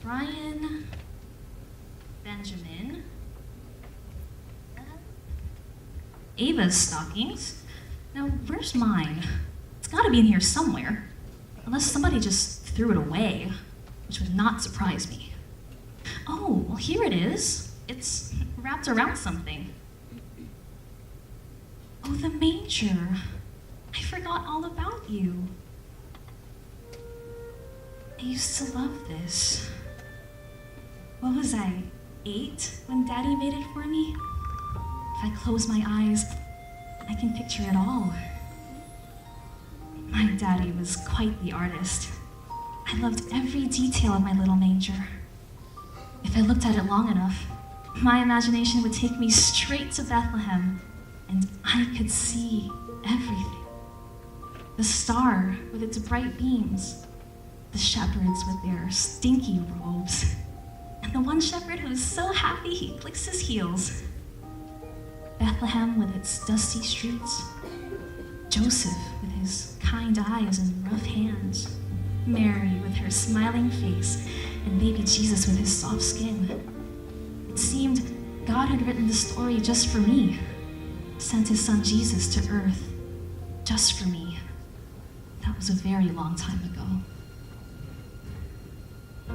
Brian, Benjamin, Ava's stockings. Now, where's mine? It's gotta be in here somewhere. Unless somebody just threw it away, which would not surprise me. Oh, well, here it is. It's wrapped around something. Oh, the manger. I forgot all about you. I used to love this. What was I, 8 when Daddy made it for me? If I close my eyes, I can picture it all. My daddy was quite the artist. I loved every detail of my little manger. If I looked at it long enough, my imagination would take me straight to Bethlehem, and I could see everything. The star with its bright beams, the shepherds with their stinky robes, and the one shepherd who is so happy he clicks his heels. Bethlehem with its dusty streets, Joseph with his kind eyes and rough hands, Mary with her smiling face, and baby Jesus with his soft skin. It seemed God had written the story just for me, sent his son Jesus to earth just for me. That was a very long time ago.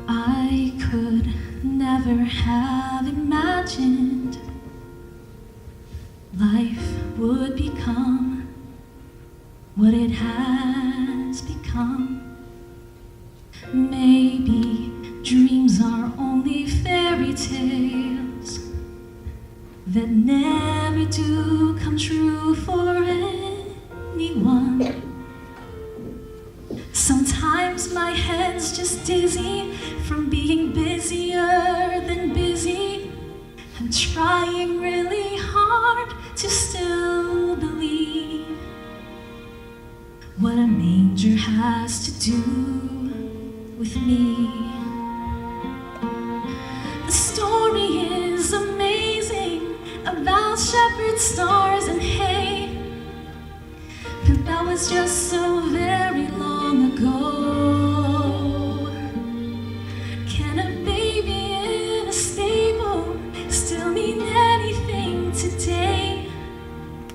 I could never have imagined life would become what it has become. Maybe dreams are only fairy tales that never do come true for anyone. Sometimes my head's just dizzy from being busier than busy. I'm trying really hard to still believe what a manger has to do with me. The story is amazing about shepherds, stars, and hay, but that was just so very long ago. Can a baby in a stable still mean anything today?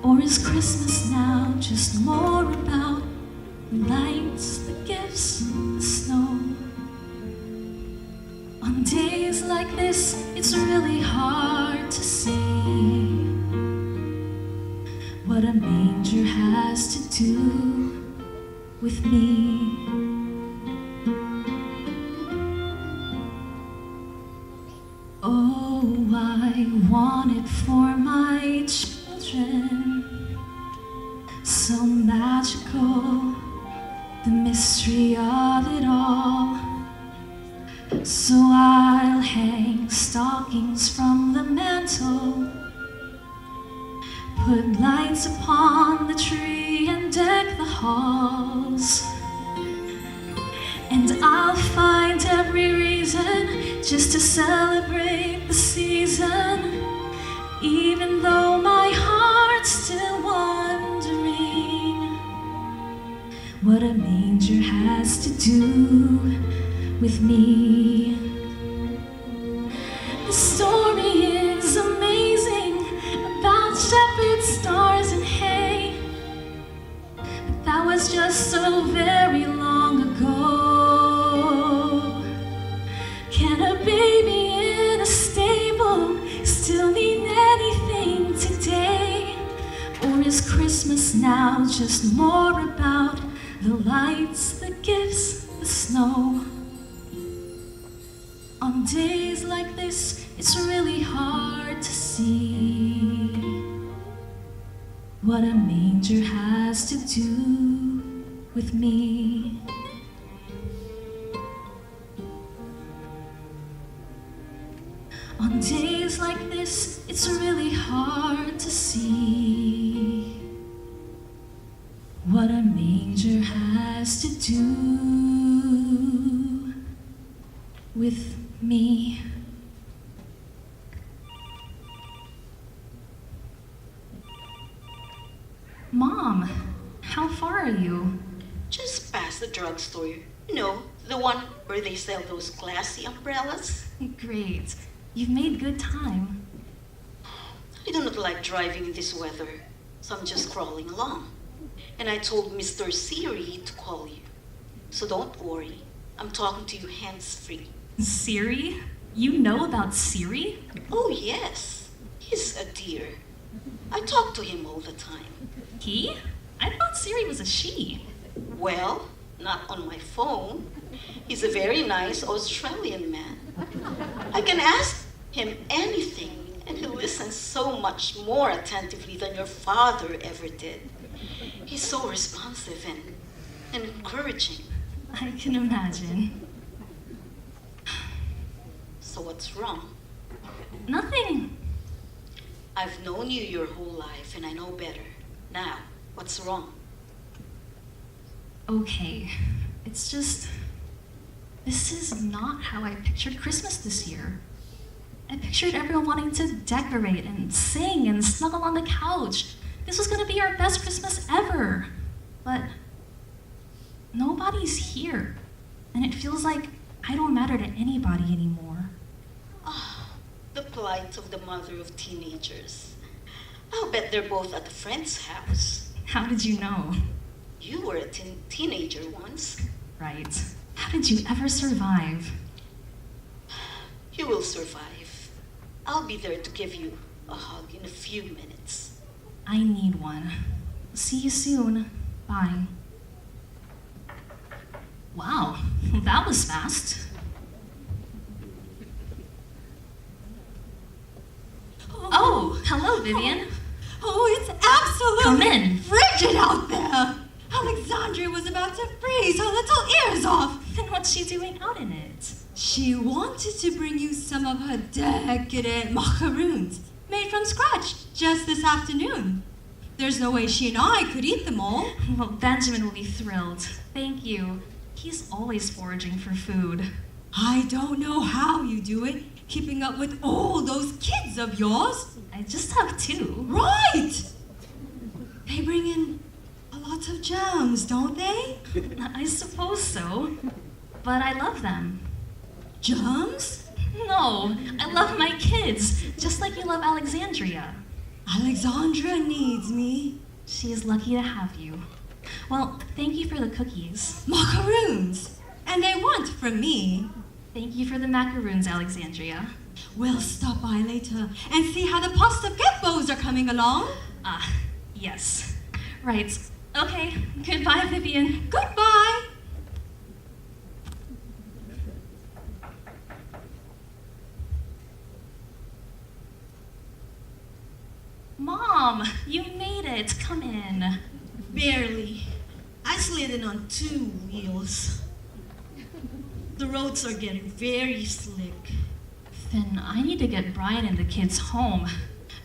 Or is Christmas now just more about the lights, the gifts, the snow? On days like this, it's really hard to see what a manger has to do with me. Oh, I want it for my children. So magical, the mystery of it all. So I'll hang stockings from the mantle, put lights upon the tree and deck the halls. And I'll find every reason just to celebrate the season, even though my heart's still wondering what a manger has to do with me. The story is amazing about shepherds, stars, and hay, but that was just so very long ago. Can a baby in a stable still mean anything today? Or is Christmas now just more about the lights, the gifts, the snow? On days like this, it's really hard to see what a manger has to do with me. On days like this, it's really hard to see what a manger has to do with me. Mom, how far are you? Just past the drugstore. You know, The one where they sell those classy umbrellas? Great. You've made good time. I do not like driving in this weather, so I'm just crawling along. And I told Mr. Siri to call you. So don't worry, I'm talking to you hands-free. Siri? You know about Siri? Oh yes, he's a dear. I talk to him all the time. He? I thought Siri was a she. Well, not on my phone. He's a very nice Australian man. I can ask him anything, and he listens so much more attentively than your father ever did. He's so responsive and encouraging. I can imagine. So what's wrong? Nothing. I've known you your whole life, and I know better. Now, what's wrong? Okay. It's just... This is not how I pictured Christmas this year. I pictured everyone wanting to decorate and sing and snuggle on the couch. This was gonna be our best Christmas ever. But nobody's here. And it feels like I don't matter to anybody anymore. Ah, the plight of the mother of teenagers. I'll bet they're both at a friend's house. How did you know? You were a teenager once. Right. How did you ever survive? You will survive. I'll be there to give you a hug in a few minutes. I need one. See you soon. Bye. Wow, that was fast. Oh, hello, Vivian. Oh, it's absolutely Come in. frigid out there. Alexandria was about to freeze her little ears off. Then what's she doing out in it? She wanted to bring you some of her decadent macaroons, made from scratch, just this afternoon. There's no way she and I could eat them all. Well, Benjamin will be thrilled. Thank you. He's always foraging for food. I don't know how you do it, keeping up with all those kids of yours. I just have two. Right! They bring in a lot of germs, don't they? I suppose so. But I love them. Germs? No, I love my kids, just like you love Alexandria. Alexandra needs me. She is lucky to have you. Well, thank you for the cookies. Macaroons. And they want from me. Thank you for the macaroons, Alexandria. We'll stop by later and see how the pasta geppos are coming along. Ah, yes. Right. Okay, goodbye, Vivian. Goodbye. Mom, you made it. Come in. Barely. I slid in on 2 wheels. The roads are getting very slick. Then I need to get Brian and the kids home.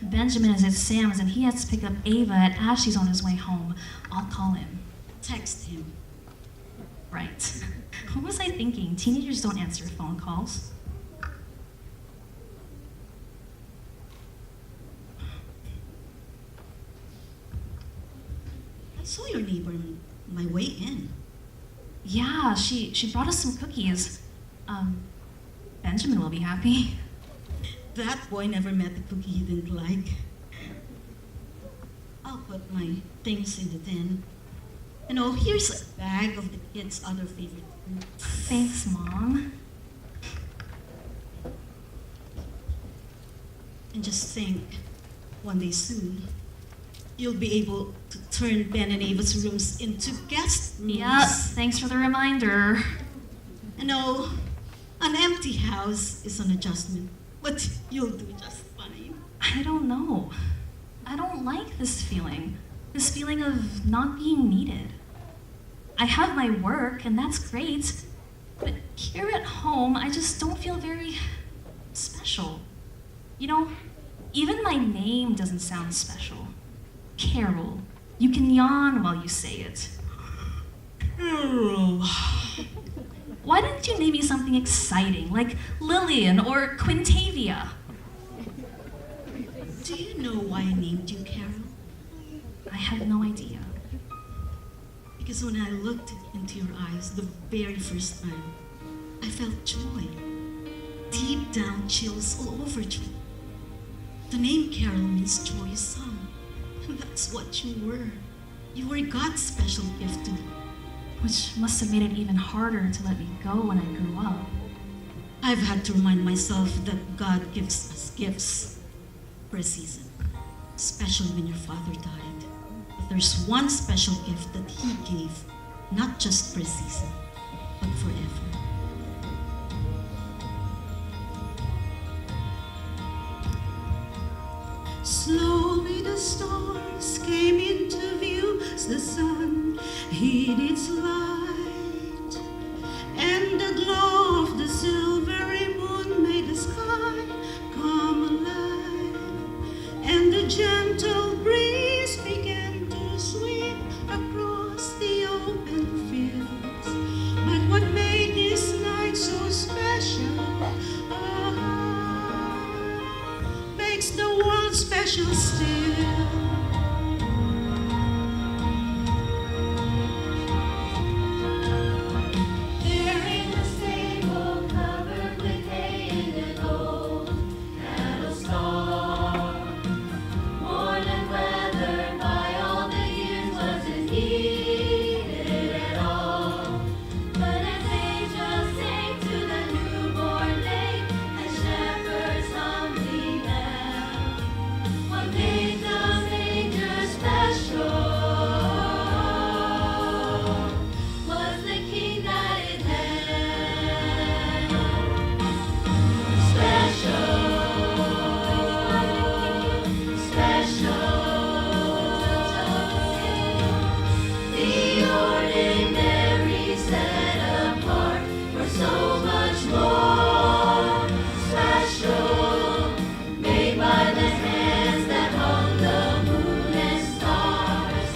Benjamin is at Sam's and he has to pick up Ava at Ashley's on his way home. I'll call him. Text him. Right. What was I thinking? Teenagers don't answer phone calls. I saw your neighbor on my way in. Yeah, she brought us some cookies. Benjamin will be happy. That boy never met the cookie he didn't like. I'll put my things in the tin. And oh, here's a bag of the kids' other favorite food. Thanks, Mom. And just think, one day soon, you'll be able to turn Ben and Ava's rooms into guest rooms. Yep, thanks for the reminder. And oh, an empty house is an adjustment, but you'll do just fine. I don't know. I don't like this feeling of not being needed. I have my work, and that's great, but here at home, I just don't feel very special. You know, even my name doesn't sound special. Carol. You can yawn while you say it. Carol. Why didn't you name me something exciting, like Lillian or Quintavia? Do you know why I named you Carol? I have no idea. Because when I looked into your eyes the very first time, I felt joy. Deep down chills all over me. The name Carol means joyous song. And that's what you were. You were God's special gift to me. Which must have made it even harder to let me go when I grew up. I've had to remind myself that God gives us gifts for a season, especially when your father died. But there's one special gift that he gave, not just for a season, but forever. Slowly the stars came into view as the sun hid its light, and the glow of the silvery moon made the sky come alive, and the gentle breeze began to sweep across the open fields. But what made this night so special makes the world special still. There in the stable, covered with hay and an old cattle stall, worn and weathered by all the years, wasn't heated at all. But as angels sang to the newborn babe, and shepherds humbly knelt, what made the manger special was the King that it held. Special, the ordinary set apart for so much more. Special, made by the hands that hung the moon and stars,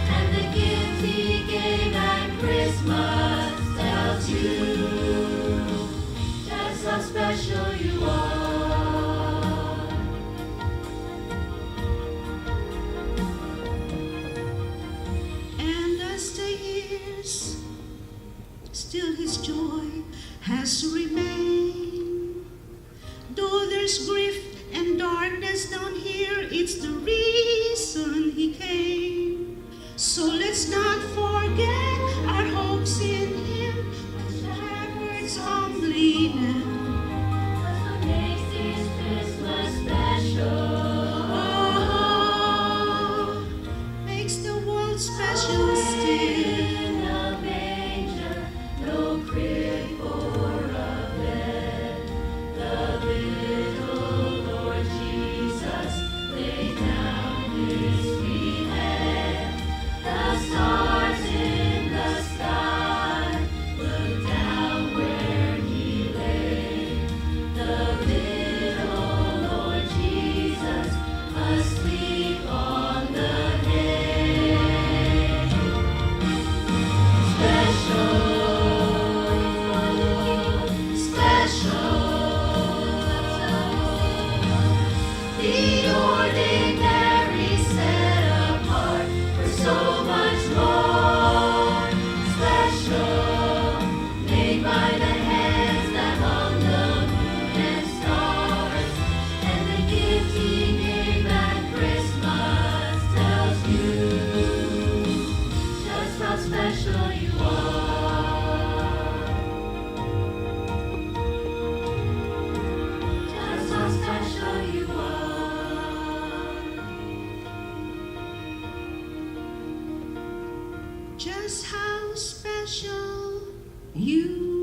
and the gift he gave at Christmas tells you just how special you are. And as the years, still his joy has remained. Though there's grief and darkness down here, it's the reason he came. So let's not forget our hopes in him, as shepherds humbly knelt. That's what makes this Christmas special. Oh, makes the world special still. In the manger, no crib or a bed, the little Lord Jesus laid down his sweet head. The stars in the sky looked down where he lay. The little Lord Jesus asleep on the hay. The ordinary set apart for so much more. Special, made by the hands that hung the moon and stars, and the gift he gave at Christmas tells you just how special you are. Just how special you are. Just how special you